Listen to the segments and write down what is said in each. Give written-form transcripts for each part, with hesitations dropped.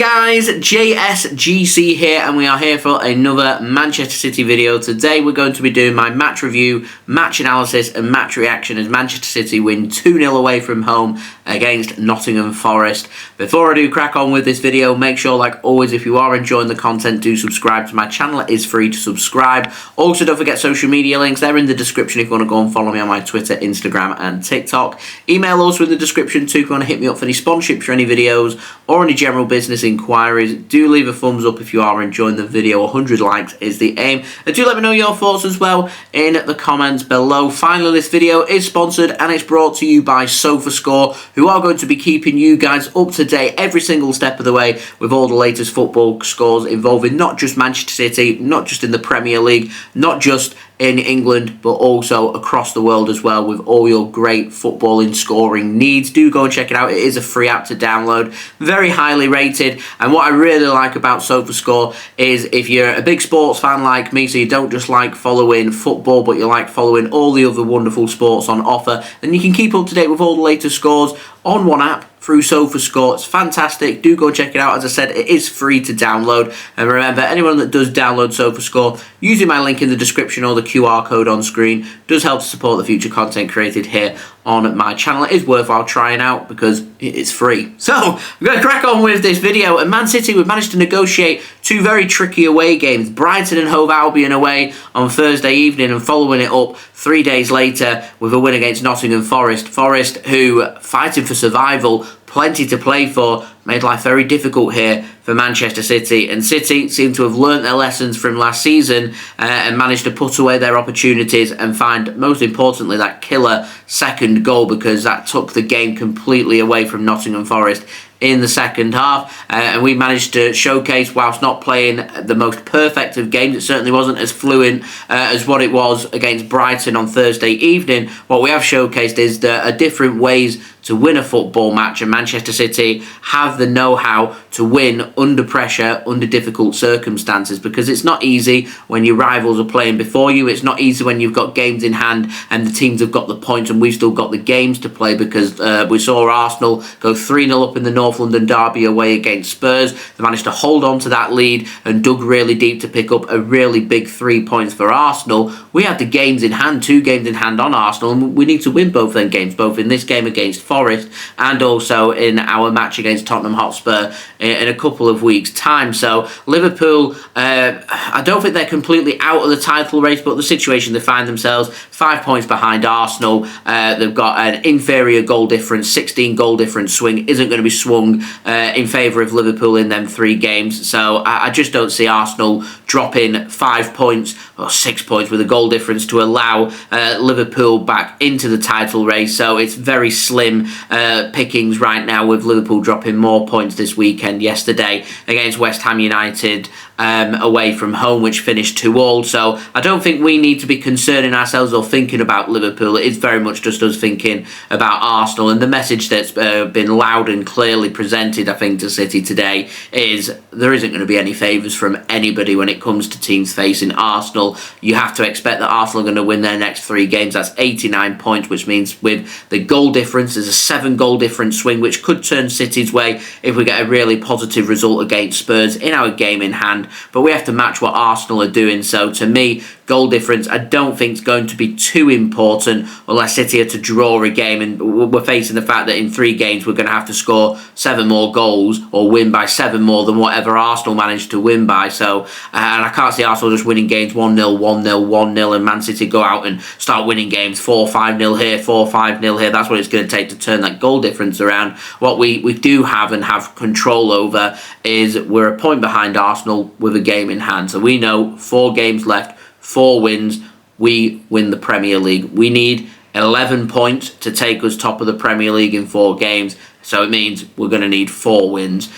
guys, JSGC here, and we are here for another Manchester City video. Today we're going to be doing my match review, match analysis and match reaction as Manchester City win 2-0 away from home against Nottingham Forest. Before I do crack on with this video, make sure, like always, if you are enjoying the content, do subscribe to my channel. It is free to subscribe. Also, don't forget social media links. They're in the description if you want to go and follow me on my Twitter, Instagram and TikTok. Email also in the description too if you want to hit me up for any sponsorships for any videos or any general business inquiries. Do leave a thumbs up if you are enjoying the video. 100 likes is the aim. And do let me know your thoughts as well in the comments below. Finally, this video is sponsored and it's brought to you by SofaScore, who are going to be keeping you guys up to date every single step of the way with all the latest football scores involving not just Manchester City, not just in the Premier League, not just in England, but also across the world as well, with all your great footballing scoring needs. Do go and check it out. It is a free app to download, very highly rated. And what I really like about SofaScore is if you're a big sports fan like me, so you don't just like following football, but you like following all the other wonderful sports on offer, then you can keep up to date with all the latest scores on one app through SofaScore. It's fantastic. Do go check it out. As I said, it is free to download. And remember, anyone that does download SofaScore, using my link in the description or the QR code on screen, does help to support the future content created here on my channel. It is worthwhile trying out because it is free. So, I'm going to crack on with this video. And Man City, we've managed to negotiate two very tricky away games. Brighton and Hove Albion away on Thursday evening, and following it up 3 days later with a win against Nottingham Forest. Forest, who fighting for survival, plenty to play for, made life very difficult here for Manchester City. And City seem to have learnt their lessons from last season and managed to put away their opportunities and find, most importantly, that killer second goal, because that took the game completely away from Nottingham Forest in the second half. And we managed to showcase, whilst not playing the most perfect of games, it certainly wasn't as fluent as what it was against Brighton on Thursday evening. What we have showcased is there are different ways to win a football match, and Manchester City have the know-how to win under pressure, under difficult circumstances, because it's not easy when your rivals are playing before you. It's not easy when you've got games in hand and the teams have got the points and we've still got the games to play, because we saw Arsenal go 3-0 up in the North London derby away against Spurs. They managed to hold on to that lead and dug really deep to pick up a really big 3 points for Arsenal. We had the games in hand, 2 games in hand on Arsenal, and we need to win both them games, both in this game against Forest and also in our match against Tottenham Hotspur in a couple of weeks' time. So Liverpool, I don't think they're completely out of the title race, but the situation they find themselves, 5 points behind Arsenal. They've got an inferior goal difference, 16 goal difference swing isn't going to be swung in favour of Liverpool in them 3 games. So I just don't see Arsenal dropping 5 points or 6 points with a goal difference to allow Liverpool back into the title race. So it's very slim pickings right now, with Liverpool dropping more points this weekend yesterday against West Ham United away from home, which finished 2-2. So I don't think we need to be concerning ourselves or thinking about Liverpool. It is very much just us thinking about Arsenal, and the message that's been loud and clearly presented, I think, to City today is there isn't going to be any favours from anybody when it comes to teams facing Arsenal. You have to expect that Arsenal are going to win their next 3 games. That's 89 points, which means with the goal difference, there's a 7 goal difference swing, which could turn City's way if we get a really positive result against Spurs in our game in hand. But we have to match what Arsenal are doing. So to me, goal difference, I don't think is going to be too important unless City are to draw a game, and we're facing the fact that in 3 games we're going to have to score 7 more goals or win by 7 more than whatever Arsenal managed to win by. So and I can't see Arsenal just winning games 1-0, 1-0, 1-0, and Man City go out and start winning games 4-5-0 here, 4-5-0 here. That's what it's going to take to turn that goal difference around. What we do have and have control over is we're a point behind Arsenal with a game in hand. So we know 4 games left, 4 wins, we win the Premier League. We need 11 points to take us top of the Premier League in 4 games. So it means we're going to need 4 wins.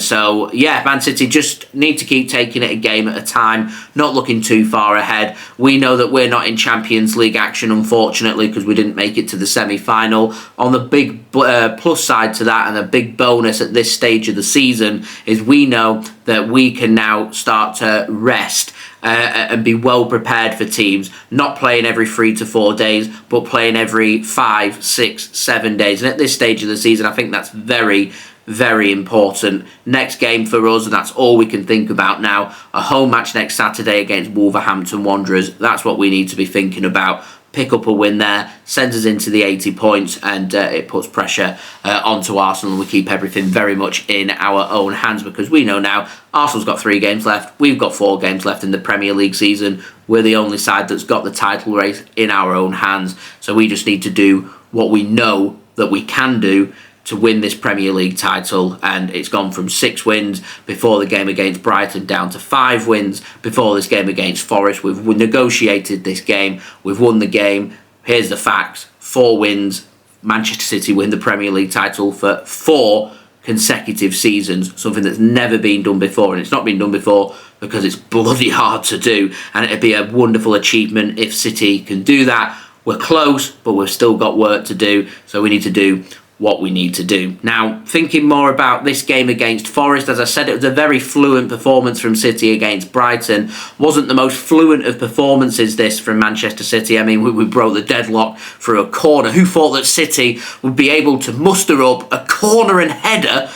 So, yeah, Man City just need to keep taking it a game at a time, not looking too far ahead. We know that we're not in Champions League action, unfortunately, because we didn't make it to the semi-final. On the big plus side to that, and a big bonus at this stage of the season, is we know that we can now start to rest and be well prepared for teams, not playing every 3 to 4 days, but playing every 5, 6, 7 days. And at this stage of the season, I think that's very, very important. Next game for us, and that's all we can think about now, a home match next Saturday against Wolverhampton Wanderers. That's what we need to be thinking about. Pick up a win there, sends us into the 80 points, and it puts pressure onto Arsenal, and we keep everything very much in our own hands, because we know now Arsenal's got 3 games left, we've got 4 games left in the Premier League season. We're the only side that's got the title race in our own hands, so we just need to do what we know that we can do to win this Premier League title. And it's gone from 6 wins before the game against Brighton down to 5 wins before this game against Forest. We've negotiated this game, we've won the game. Here's the facts: 4 wins. Manchester City win the Premier League title for 4 consecutive seasons, something that's never been done before, and it's not been done before because it's bloody hard to do, and it'd be a wonderful achievement if City can do that. We're close, but we've still got work to do, so we need to do what we need to do. Now, thinking more about this game against Forest, as I said, it was a very fluent performance from City against Brighton. Wasn't the most fluent of performances, this, from Manchester City. I mean, we broke the deadlock through a corner. Who thought that City would be able to muster up a corner and header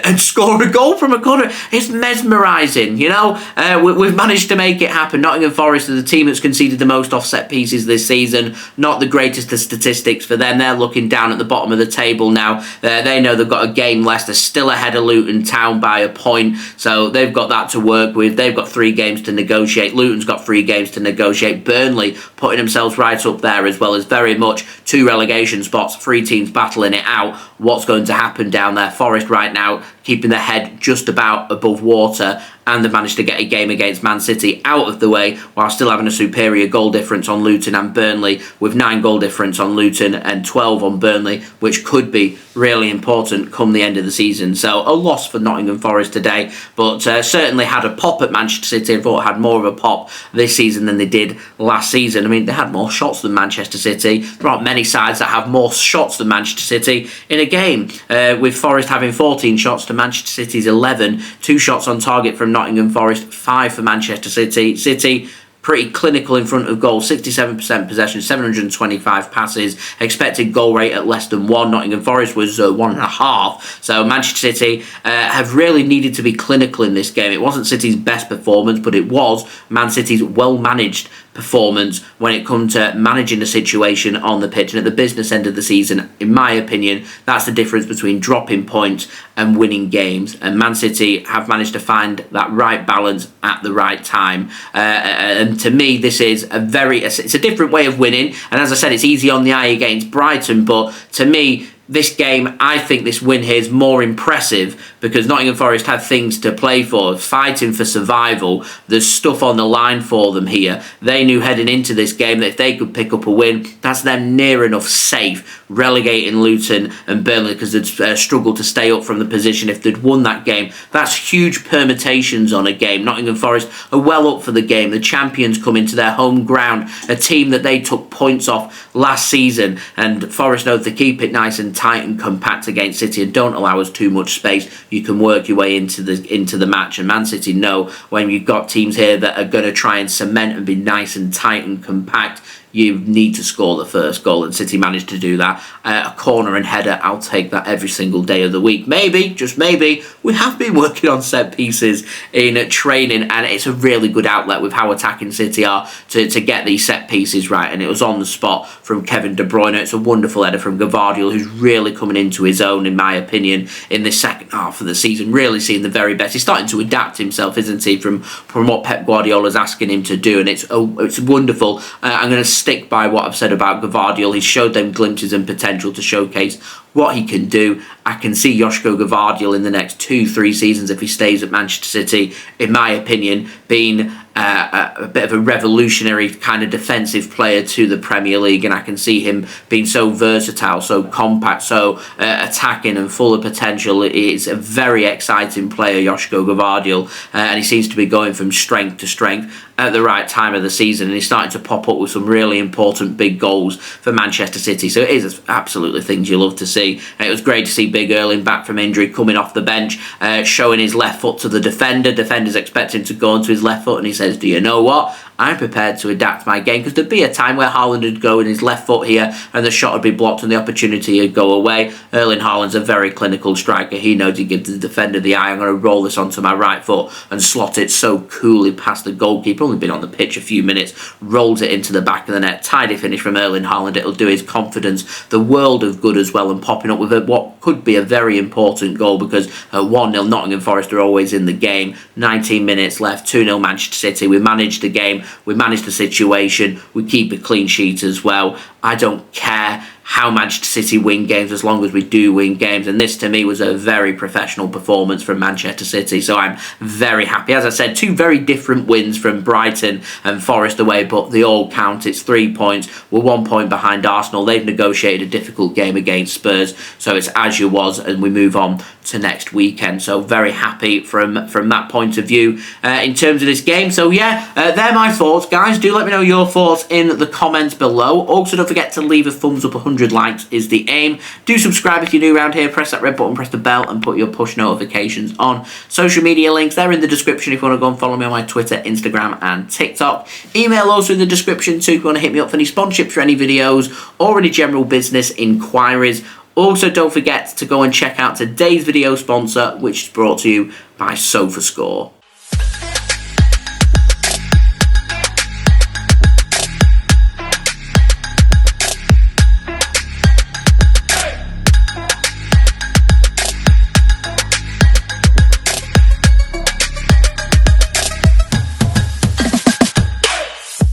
and score a goal from a corner? It's mesmerising, you know. We've managed to make it happen. Nottingham Forest is the team that's conceded the most offset pieces this season. Not the greatest of statistics for them. They're looking down at the bottom of the table now. They know they've got a game less. They're still ahead of Luton Town by a point, so they've got that to work with. They've got 3 games to negotiate. Luton's got 3 games to negotiate. Burnley putting themselves right up there, as well as very much 2 relegation spots, 3 teams battling it out. What's going to happen down there? Forest right now keeping their head just about above water, and they've managed to get a game against Man City out of the way while still having a superior goal difference on Luton and Burnley, with 9 goal difference on Luton and 12 on Burnley, which could be really important come the end of the season. So a loss for Nottingham Forest today, but certainly had a pop at Manchester City. I thought had more of a pop this season than they did last season. I mean, they had more shots than Manchester City. There aren't many sides that have more shots than Manchester City in a game, with Forest having 14 shots to Manchester City's 11. 2 shots on target from Nottingham Forest, 5 for Manchester City. City pretty clinical in front of goal, 67% possession, 725 passes, expected goal rate at less than 1. Nottingham Forest was 1.5. So Manchester City have really needed to be clinical in this game. It wasn't City's best performance, but it was Man City's well-managed performance when it comes to managing the situation on the pitch. And at the business end of the season, in my opinion, that's the difference between dropping points and winning games. And Man City have managed to find that right balance at the right time. And to me, this is it's a different way of winning. And as I said, it's easy on the eye against Brighton, but to me, this game, I think this win here is more impressive because Nottingham Forest have things to play for, fighting for survival. There's stuff on the line for them here. They knew heading into this game that if they could pick up a win, that's them near enough safe, relegating Luton and Burnley, because they'd struggled to stay up from the position if they'd won that game. That's huge permutations on a game. Nottingham Forest are well up for the game. The champions come into their home ground, a team that they took points off last season, and Forest know to keep it nice and tight and compact against City and don't allow us too much space. You can work your way into the match, and Man City know when you've got teams here that are going to try and cement and be nice and tight and compact, you need to score the first goal, and City managed to do that. A corner and header, I'll take that every single day of the week. Maybe, just maybe, we have been working on set pieces in training, and it's a really good outlet with how attacking City are to get these set pieces right, and it was on the spot from Kevin De Bruyne. It's a wonderful header from Gvardiol, who's really coming into his own, in my opinion, in this second half of the season, really seeing the very best. He's starting to adapt himself, isn't he, from what Pep Guardiola's asking him to do, and it's wonderful. I'm going to stick by what I've said about Gvardiol. He showed them glimpses and potential to showcase what he can do. I can see Josko Gvardiol in the next 2-3 seasons, if he stays at Manchester City, in my opinion, being a bit of a revolutionary kind of defensive player to the Premier League, and I can see him being so versatile, so compact, so attacking and full of potential. It's a very exciting player, Josko Gvardiol, and he seems to be going from strength to strength at the right time of the season, and he's starting to pop up with some really important big goals for Manchester City. So it is absolutely things you love to see. And it was great to see Big Erling back from injury, coming off the bench, showing his left foot to the defender. Defender's expecting to go onto his left foot, and he says, "Do you know what? I'm prepared to adapt my game, because there'd be a time where Haaland would go in his left foot here and the shot would be blocked and the opportunity would go away. Erling Haaland's a very clinical striker. He knows he gives the defender the eye. I'm going to roll this onto my right foot and slot it so coolly past the goalkeeper. Only been on the pitch a few minutes. Rolls it into the back of the net. Tidy finish from Erling Haaland. It'll do his confidence the world of good as well, and popping up with what could be a very important goal, because at 1-0 Nottingham Forest are always in the game. 19 minutes left, 2-0 Manchester City. We managed the game, we managed the situation, we keep a clean sheet as well. I don't care how Manchester City win games as long as we do win games, and this to me was a very professional performance from Manchester City, so I'm very happy. As I said, 2 very different wins from Brighton and Forest away, but they all count. It's 3 points. We're 1 point behind Arsenal. They've negotiated a difficult game against Spurs, so it's as you was, and we move on to next weekend. So very happy from that point of view in terms of this game. So yeah, they're my thoughts, guys. Do let me know your thoughts in the comments below. Also, don't forget to leave a thumbs up. 100 likes is the aim. Do subscribe if you're new around here. Press that red button, press the bell, and put your push notifications on. Social media links, they're in the description if you want to go and follow me on my Twitter, Instagram, and TikTok. Email also in the description too if you want to hit me up for any sponsorships for any videos or any general business inquiries. Also, don't forget to go and check out today's video sponsor, which is brought to you by SofaScore.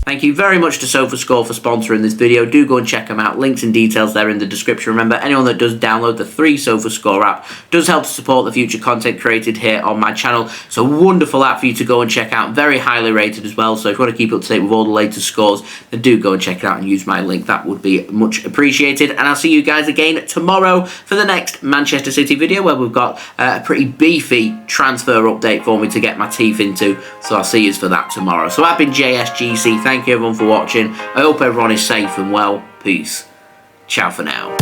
Thank you very much to SofaScore for sponsoring this video. Do go and check them out. Links and details there in the description. Remember, anyone that does download the free SofaScore app does help to support the future content created here on my channel. It's a wonderful app for you to go and check out. Very highly rated as well. So if you want to keep up to date with all the latest scores, then do go and check it out and use my link. That would be much appreciated. And I'll see you guys again tomorrow for the next Manchester City video, where we've got a pretty beefy transfer update for me to get my teeth into. So I'll see you for that tomorrow. So I've been JSGC. Thank you everyone for watching. I hope everyone is safe and well. Peace. Ciao for now.